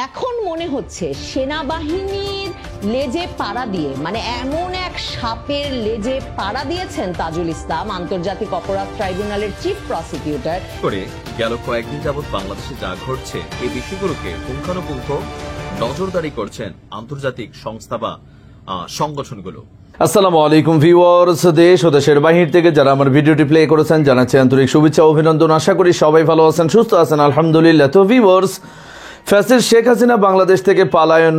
এখন মনে হচ্ছে সেনাবাহিনীর লেজে পাড়া দিয়ে, মানে এমন এক সাপের লেজে পাড়া দিয়েছেন তাজুল ইসলাম, আন্তর্জাতিক অপরাধ ট্রাইব্যুনালের চিফ প্রসিকিউটর। করে গেল কয়েকদিন যাবৎ বাংলাদেশে যা ঘটছে এই বিষয়গুলোকে পুঙ্খানুপুঙ্খ নজরদারি করছেন আন্তর্জাতিক সংস্থা বা সংগঠনগুলো। আসসালামু আলাইকুম ভিউয়ার্স, দেশ ও দেশের বাহির থেকে যারা আমার ভিডিওটি প্লে করেছেন জানাচ্ছি আন্তরিক শুভেচ্ছা অভিনন্দন। আশা করি সবাই ভালো আছেন, সুস্থ আছেন, আলহামদুলিল্লাহ। তো ভিউয়ার্স, ফ্যাসিস্ট শেখ হাসিনা বাংলাদেশ থেকে পালায়ন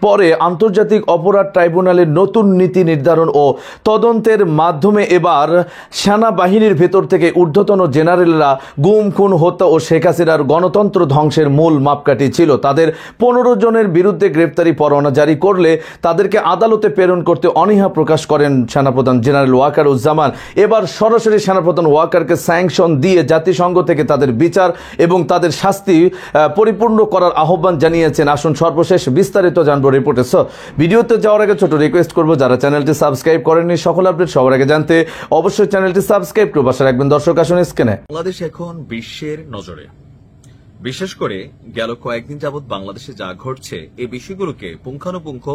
পরে আন্তর্জাতিক অপরাধ ট্রাইব্যুনালের নতুন নীতি নির্ধারণ ও তদন্তের মাধ্যমে এবার সেনাবাহিনীর ভেতর থেকে ঊর্ধ্বতন জেনারেলরা গুম, খুন, হত্যা ও শেখ হাসিনার গণতন্ত্র ধ্বংসের মূল মাপকাঠি ছিল। তাদের 15 জনের বিরুদ্ধে গ্রেপ্তারি পরোয়ানা জারি করলে তাদেরকে আদালতে প্রেরণ করতে অনীহা প্রকাশ করেন সেনাপ্রধান জেনারেল ওয়াকারুজ্জামান। এবার সরাসরি সেনাপ্রধান ওয়াকারকে স্যাংশন দিয়ে জাতিসংঘ থেকে তাদের বিচার এবং তাদের শাস্তি পরিপূর্ণ করার আহ্বান জানিয়েছেন। আসুন সর্বশেষ বিস্তারিত জানবো রিপোর্টে। ভিডিওতে যাওয়ার আগে ছোট রিকোয়েস্ট করবো, যারা চ্যানেলটি সাবস্ক্রাইব করেননি সকল আপডেট সবার আগে জানতে অবশ্যই চ্যানেলটি সাবস্ক্রাইব করে পাশে রাখবেন। দর্শক আসুন স্ক্রিনে। বাংলাদেশ এখন বিশ্বের নজরে, বিশেষ করে গেল কয়েকদিন যাবৎ বাংলাদেশে যা ঘটছে এই বিষয়গুলোকে পুঙ্খানুপুঙ্খ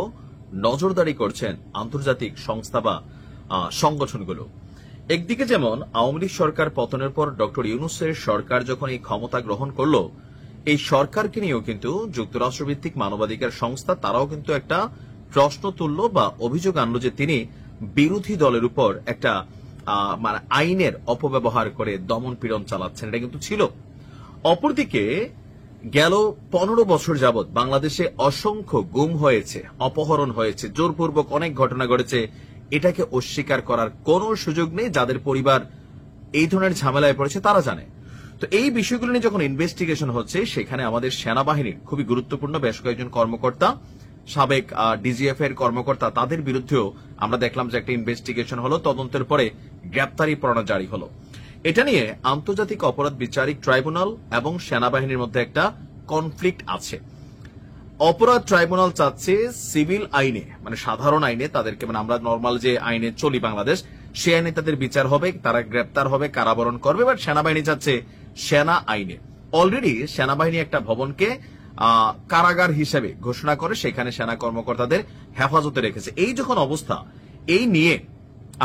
নজরদারি করছেন আন্তর্জাতিক সংস্থা বা সংগঠনগুলো। একদিকে যেমন আওয়ামী লীগ সরকার পতনের পর ডক্টর ইউনূসের সরকার যখন এই ক্ষমতা গ্রহণ করলো, এই সরকারকে নিয়েও কিন্তু যুক্তরাষ্ট্রভিত্তিক মানবাধিকার সংস্থা তারাও কিন্তু একটা প্রশ্ন তুলল বা অভিযোগ আনলো যে তিনি বিরোধী দলের উপর একটা মানে আইনের অপব্যবহার করে দমন পীড়ন চালাচ্ছেন, এটা কিন্তু ছিল। অপরদিকে গেল 15 বছর যাবৎ বাংলাদেশে অসংখ্য গুম হয়েছে, অপহরণ হয়েছে, জোরপূর্বক অনেক ঘটনা ঘটেছে, এটাকে অস্বীকার করার কোনো সুযোগ নেই। যাদের পরিবার এই ধরনের ঝামেলায় পড়েছে তারা জানে। তো এই বিষয়গুলো নিয়ে যখন ইনভেস্টিগেশন হচ্ছে, সেখানে আমাদের সেনাবাহিনীর খুবই গুরুত্বপূর্ণ বেশ কয়েকজন কর্মকর্তা, সাবেক ডিজিএফ এর কর্মকর্তা, তাদের বিরুদ্ধেও আমরা দেখলাম যে একটা ইনভেস্টিগেশন হলো, তদন্তের পরে গ্রেপ্তারি পরোয়ানা জারি হলো। এটা নিয়ে আন্তর্জাতিক অপরাধ বিচারিক ট্রাইব্যুনাল এবং সেনাবাহিনীর মধ্যে একটা কনফ্লিক্ট আছে। অপরাধ ট্রাইব্যুনাল চাচ্ছে সিভিল আইনে, মানে সাধারণ আইনে তাদেরকে, মানে আমরা নর্মাল যে আইনে চলি বাংলাদেশ, সে আইনে তাদের বিচার হবে, তারা গ্রেপ্তার হবে, কারাবরণ করবে। বাট সেনাবাহিনী চাচ্ছে সেনা আইনে। অলরেডি সেনাবাহিনী একটা ভবনকে কারাগার হিসেবে ঘোষণা করে সেখানে সেনা কর্মকর্তাদের হেফাজতে রেখেছে। এই যখন অবস্থা, এই নিয়ে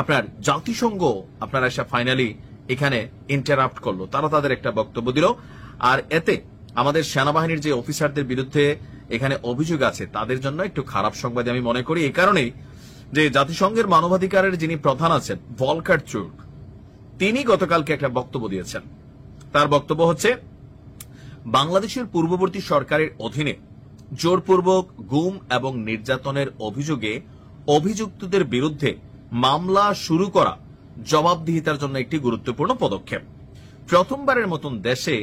আপনার জাতিসংঘ আপনারা এসে ফাইনালি এখানে ইন্টারাপ্ট করলো, তারা তাদের একটা বক্তব্য দিল। আর এতে আমাদের সেনাবাহিনীর যে অফিসারদের বিরুদ্ধে এখানে অভিযোগ আছে তাদের জন্য একটু খারাপ সংবাদ আমি মনে করি। এই কারণেই যে জাতিসংঘের মানবাধিকারের যিনি প্রধান আছেন ভলকার তুর্ক, তিনি গতকালকে একটা বক্তব্য দিয়েছেন। তার বক্তব্য হচ্ছে, বাংলাদেশের পূর্ববর্তী সরকারের অধীনে জোরপূর্বক গুম এবং নির্যাতনের অভিযোগে অভিযুক্তদের বিরুদ্ধে মামলা শুরু করা জবাবদিহিতার জন্য একটি গুরুত্বপূর্ণ পদক্ষেপ। প্রথমবারের মতন দেশে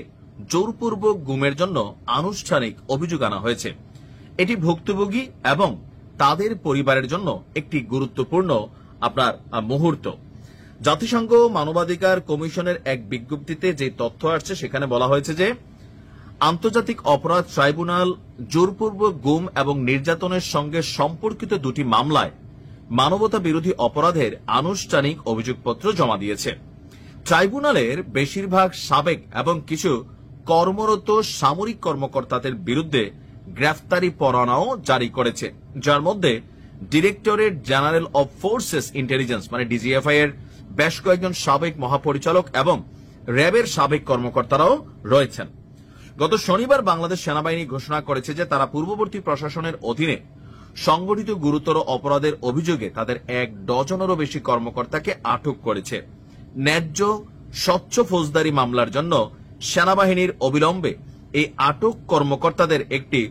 জোরপূর্বক গুমের জন্য আনুষ্ঠানিক অভিযোগ আনা হয়েছে। এটি ভুক্তভোগী এবং তাদের পরিবারের জন্য একটি গুরুত্বপূর্ণ আপনার মুহূর্ত। জাতিসংঘ মানবাধিকার কমিশনের এক বিজ্ঞপ্তিতে যে তথ্য আসছে সেখানে বলা হয়েছে যে আন্তর্জাতিক অপরাধ ট্রাইব্যুনাল জোরপূর্বক গুম এবং নির্যাতনের সঙ্গে সম্পর্কিত দুটি মামলায় মানবতা বিরোধী অপরাধের আনুষ্ঠানিক অভিযোগপত্র জমা দিয়েছে। ট্রাইব্যুনালের বেশিরভাগ সাবেক এবং কিছু কর্মরত সামরিক কর্মকর্তাদের বিরুদ্ধে গ্রেফতারি পরোয়ানাও জারি করেছে, যার মধ্যে directorate general of forces intelligence মানে ডিজিএফআই এর বেশ কয়েকজন সাবেক মহাপরিচালক এবং র্যাবের সাবেক কর্মকর্তারাও রয়েছেন। গত শনিবার বাংলাদেশ সেনাবাহিনী ঘোষণা করেছে যে তারা পূর্ববর্তী প্রশাসনের অধীনে সংগঠিত গুরুতর অপরাধের অভিযোগে তাদের 1 ডজনেরও বেশি কর্মকর্তাকে আটক করেছে। ন্যায্য স্বচ্ছ ফৌজদারি মামলার জন্য সেনাবাহিনীর অবিলম্বে এই আটক কর্মকর্তাদের একটি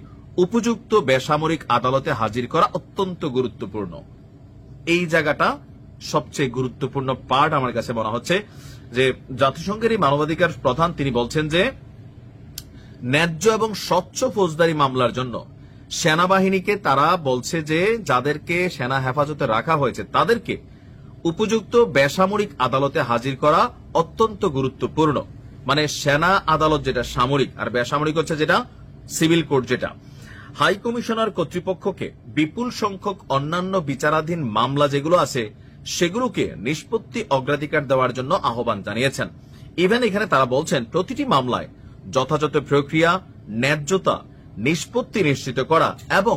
উপযুক্ত বেসামরিক আদালতে হাজির করা অত্যন্ত গুরুত্বপূর্ণ। এই জায়গাটা সবচেয়ে গুরুত্বপূর্ণ পার্ট আমার কাছে মনে হচ্ছে যে জাতিসংঘের এই মানবাধিকার প্রধান তিনি বলছেন যে ন্যায্য এবং স্বচ্ছ ফৌজদারি মামলার জন্য সেনাবাহিনীকে তারা বলছে যে যাদেরকে সেনা হেফাজতে রাখা হয়েছে তাদেরকে উপযুক্ত বেসামরিক আদালতে হাজির করা অত্যন্ত গুরুত্বপূর্ণ। মানে সেনা আদালত যেটা সামরিক আর বেসামরিক হচ্ছে যেটা সিভিল কোর্ট, যেটা হাই কমিশনার কর্তৃপক্ষকে বিপুল সংখ্যক অন্যান্য বিচারাধীন মামলা যেগুলো আছে সেগুলোকে নিষ্পত্তি অগ্রাধিকার দেওয়ার জন্য আহ্বান জানিয়েছেন। ইভেন এখানে তারা বলছেন প্রতিটি মামলায় যথাযথ প্রক্রিয়া, ন্যায্যতা নিষ্পত্তি নিশ্চিত করা এবং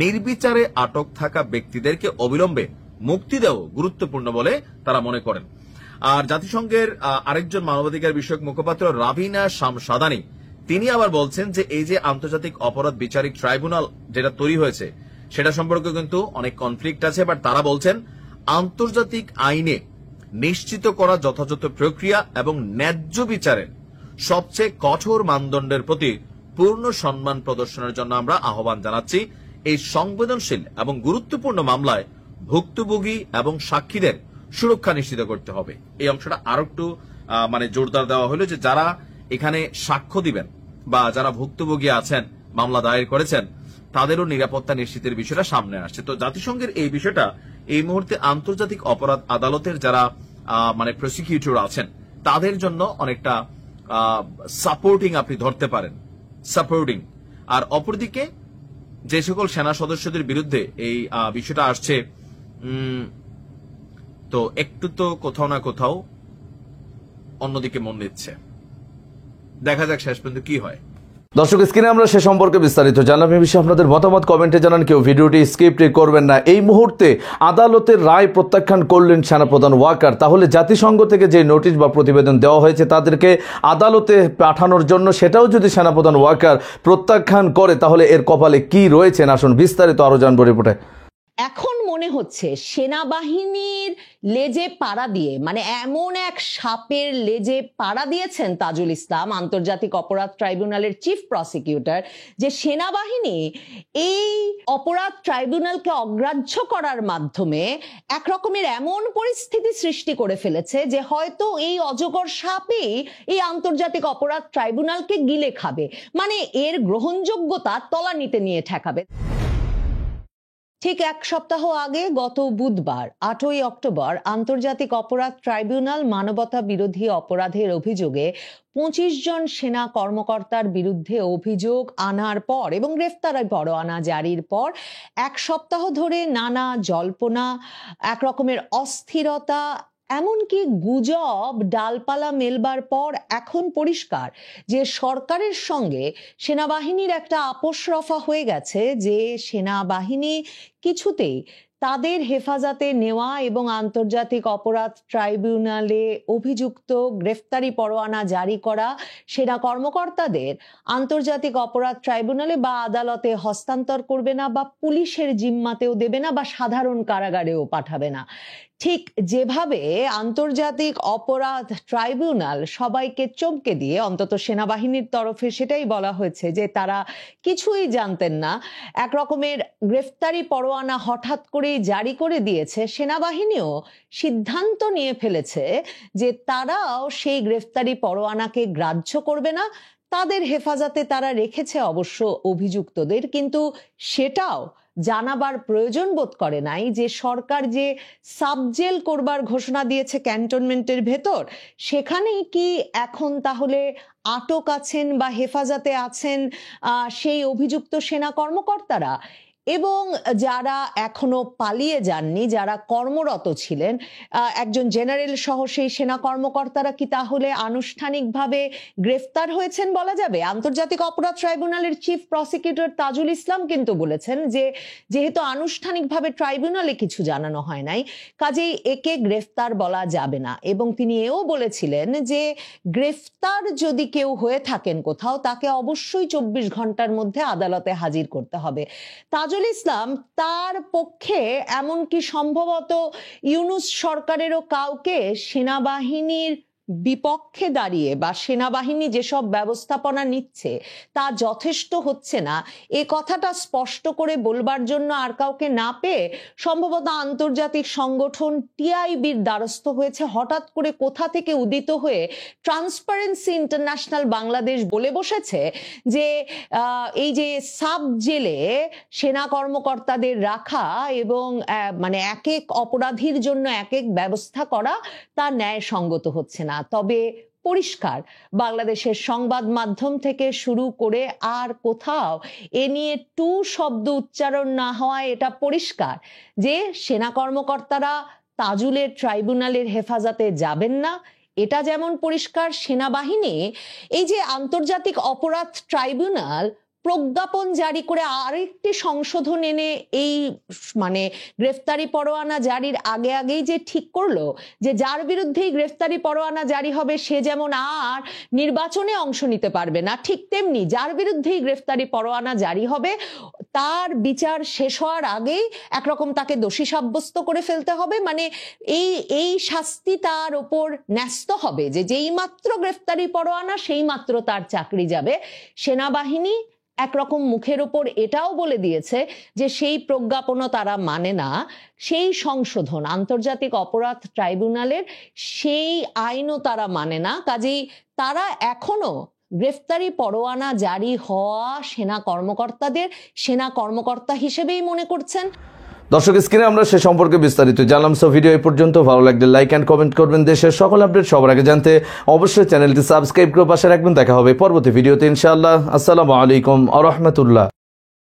নির্বিচারে আটক থাকা ব্যক্তিদেরকে অবিলম্বে মুক্তি দেওয়া গুরুত্বপূর্ণ বলে তারা মনে করেন। আর জাতিসংঘের আরেকজন মানবাধিকার বিষয়ক মুখপাত্র রাবিনা শামসাদানি তিনি আবার বলছেন যে এই যে আন্তর্জাতিক অপরাধ বিচারিক ট্রাইব্যুনাল যেটা তৈরি হয়েছে সেটা সম্পর্কে কিন্তু অনেক কনফ্লিক্ট আছে, বাট তারা বলছেন আন্তর্জাতিক আইনে নিশ্চিত করা যথাযথ প্রক্রিয়া এবং ন্যায্য বিচারের সবচেয়ে কঠোর মানদণ্ডের প্রতি পূর্ণ সম্মান প্রদর্শনের জন্য আমরা আহ্বান জানাচ্ছি। এই সংবেদনশীল এবং গুরুত্বপূর্ণ মামলায় ভুক্তভোগী এবং সাক্ষীদের সুরক্ষা নিশ্চিত করতে হবে। এই অংশটা আরো একটু জোরদার দেওয়া হলো যে যারা এখানে সাক্ষ্য দিবেন বা যারা ভুক্তভোগী আছেন, মামলা দায়ের করেছেন, তাদেরও নিরাপত্তা নিশ্চিতের বিষয়টা সামনে আসছে। তো জাতিসংঘের এই বিষয়টা এই মুহূর্তে আন্তর্জাতিক অপরাধ আদালতের যারা প্রসিকিউটর আছেন তাদের জন্য অনেকটা সাপোর্টিং আপনি ধরতে পারেন, সাপোর্টিং। আর অপরদিকে যে সকল সেনা সদস্যদের বিরুদ্ধে এই বিষয়টা আসছে, তো একটু তো কোথাও না কোথাও অন্যদিকে মন দিচ্ছে। দেখা যাক শেষ পর্যন্ত কি হয়। দর্শক, স্ক্রিনে আমরা সে সম্পর্কে বিস্তারিত জানলাম। এই বিষয়ে আপনাদের মতামত কমেন্টে জানান। কেউ ভিডিওটি স্কিপ করবেন না। এই মুহূর্তে আদালতের রায় প্রত্যাখ্যান করলেন সেনাপ্রধান ওয়াকার। তাহলে জাতিসংঘ থেকে যে নোটিশ বা প্রতিবেদন দেওয়া হয়েছে তাদেরকে আদালতে পাঠানোর জন্য, সেটাও যদি সেনাপ্রধান ওয়াকার প্রত্যাখ্যান করে তাহলে এর কপালে কি রয়েছে আসুন বিস্তারিত আরো জানবো রিপোর্টে। এখন মনে হচ্ছে সেনাবাহিনীর লেজে পাড়া দিয়ে, এমন এক সাপের লেজে পাড়া দিয়েছেন তাজুল ইসলাম, আন্তর্জাতিক অপরাধ ট্রাইব্যুনালের চিফ প্রসিকিউটর, যে সেনাবাহিনী এই অপরাধ ট্রাইব্যুনালকে অগ্রাহ্য করার মাধ্যমে এক রকমের এমন পরিস্থিতি সৃষ্টি করে ফেলেছে যে হয়তো এই অজগর সাপই এই আন্তর্জাতিক অপরাধ ট্রাইব্যুনালকে গিলে খাবে, এর গ্রহণযোগ্যতা তলানিতে নিয়ে ঠেকাবে। ঠিক এক সপ্তাহ আগে গত বুধবার 8ই অক্টোবর আন্তর্জাতিক অপরাধ ট্রাইব্যুনাল মানবতা বিরোধী অপরাধের অভিযোগে 25 জন সেনা কর্মকর্তার বিরুদ্ধে অভিযোগ আনার পর এবং গ্রেফতারি পরোয়ানা জারির পর এক সপ্তাহ ধরে নানা জল্পনা, এক রকমের অস্থিরতা, এমনকি গুজব ডালপালা মেলবার পর এখন পরিষ্কার যে সরকারের সঙ্গে সেনাবাহিনীর একটা আপোষ রফা হয়ে গেছে, যে সেনাবাহিনী কিছুতেই তাদের হেফাজতে নেওয়া এবং আন্তর্জাতিক অপরাধ ট্রাইব্যুনালে অভিযুক্ত গ্রেফতারি পরোয়ানা জারি করা সেনা কর্মকর্তাদের আন্তর্জাতিক অপরাধ ট্রাইব্যুনালে বা আদালতে হস্তান্তর করবে না, বা পুলিশের জিম্মাতেও দেবে না, বা সাধারণ কারাগারেও পাঠাবে না। ঠিক যেভাবে আন্তর্জাতিক অপরাধ ট্রাইব্যুনাল সবাইকে চমকে দিয়ে, অন্তত সেনাবাহিনীর তরফে সেটাই বলা হয়েছে যে তারা কিছুই জানতেন না, এক রকমের গ্রেফতারি পরোয়ানা হঠাৎ করেই জারি করে দিয়েছে, সেনাবাহিনীও সিদ্ধান্ত নিয়ে ফেলেছে যে তারাও সেই গ্রেফতারি পরোয়ানাকে গ্রাহ্য করবে না। তাদের হেফাজতে তারা রেখেছে অবশ্য অভিযুক্তদের, কিন্তু সেটাও জানাবার প্রয়োজন বোধ করে নাই যে সরকার যে সাবজেল করবার ঘোষণা দিয়েছে ক্যান্টনমেন্টের ভেতর, সেখানেই কি এখন তাহলে আটক আছেন বা হেফাজতে আছেন সেই অভিযুক্ত সেনা কর্মকর্তারা, এবং যারা এখনো পালিয়ে যাননি, যারা কর্মরত ছিলেন, একজন জেনারেল সহ সেই সেনা কর্মকর্তারা কি তাহলে আনুষ্ঠানিকভাবে গ্রেফতার হয়েছেন বলা যাবে? আন্তর্জাতিক অপরাধ ট্রাইব্যুনালের চিফ প্রসিকিউটর তাজুল ইসলাম কিন্তু বলেছেন যে যেহেতু আনুষ্ঠানিকভাবে ট্রাইব্যুনালে কিছু জানানো হয় নাই, কাজেই একে গ্রেফতার বলা যাবে না। এবং তিনি এও বলেছিলেন যে গ্রেফতার যদি কেউ হয়ে থাকেন কোথাও, তাকে অবশ্যই 24 ঘন্টার মধ্যে আদালতে হাজির করতে হবে। তাজুল ইসলাম তার পক্ষে এমনকি সম্ভবত ইউনূস সরকারেরও কাউকে সেনাবাহিনীর বিপক্ষে দাঁড়িয়ে বা সেনাবাহিনী যেসব ব্যবস্থাপনা নিচ্ছে তা যথেষ্ট হচ্ছে না, এ কথাটা স্পষ্ট করে বলবার জন্য আর কাউকে না পেয়ে সম্ভবত আন্তর্জাতিক সংগঠন টিআইবির দ্বারস্থ হয়েছে। হঠাৎ করে কোথা থেকে উদিত হয়ে ট্রান্সপারেন্সি ইন্টারন্যাশনাল বাংলাদেশ বলে বসেছে যে এই যে সাব জেলে সেনা কর্মকর্তাদের রাখা এবং এক এক অপরাধীর জন্য এক এক ব্যবস্থা করা তা ন্যায়সঙ্গত হচ্ছে না। তবে পরিষ্কার, বাংলাদেশের সংবাদ মাধ্যম থেকে শুরু করে আর কোথাও এ নিয়ে টু শব্দ উচ্চারণ না হওয়ায় এটা পরিষ্কার যে সেনা কর্মকর্তারা তাজুলের ট্রাইব্যুনালের হেফাজতে যাবেন না। এটা যেমন পরিষ্কার, সেনাবাহিনী এই যে আন্তর্জাতিক অপরাধ ট্রাইব্যুনাল প্রজ্ঞাপন জারি করে আরেকটি সংশোধন এনে এই মানে গ্রেফতারি পরোয়ানা জারির আগেই যে ঠিক করলো যে যার বিরুদ্ধেই গ্রেফতারি পরোয়ানা জারি হবে সে যেমন আর নির্বাচনে অংশ নিতে পারবে না, ঠিক তেমনি যার বিরুদ্ধেই গ্রেফতারি পরোয়ানা জারি হবে তার বিচার শেষ হওয়ার আগেই একরকম তাকে দোষী সাব্যস্ত করে ফেলতে হবে। মানে এই শাস্তি তার ওপর ন্যস্ত হবে যে যেই মাত্র গ্রেফতারি পরোয়ানা সেই মাত্র তার চাকরি যাবে। সেনাবাহিনী একরকম মুখের ওপর এটাও বলে দিয়েছে যে সেই প্রজ্ঞাপনও তারা মানে না, সেই সংশোধন আন্তর্জাতিক অপরাধ ট্রাইব্যুনালের সেই আইনও তারা মানে না। কাজেই তারা এখনো গ্রেফতারি পরোয়ানা জারি হওয়া সেনা কর্মকর্তাদের সেনা কর্মকর্তা হিসেবেই মনে করছেন। দর্শক, স্ক্রিনে আমরা সে সম্পর্কে বিস্তারিত জানলাম। সো ভিডিও এই পর্যন্ত, ভালো লাগলে লাইক অ্যান্ড কমেন্ট করবেন। দেশের সকল আপডেট সবার আগে জানতে অবশ্যই চ্যানেলটি সাবস্ক্রাইব করে পাশে রাখবেন। দেখা হবে পরবর্তী ভিডিওতে ইনশাআল্লাহ। আসসালামু আলাইকুম ওয়া রাহমাতুল্লাহ।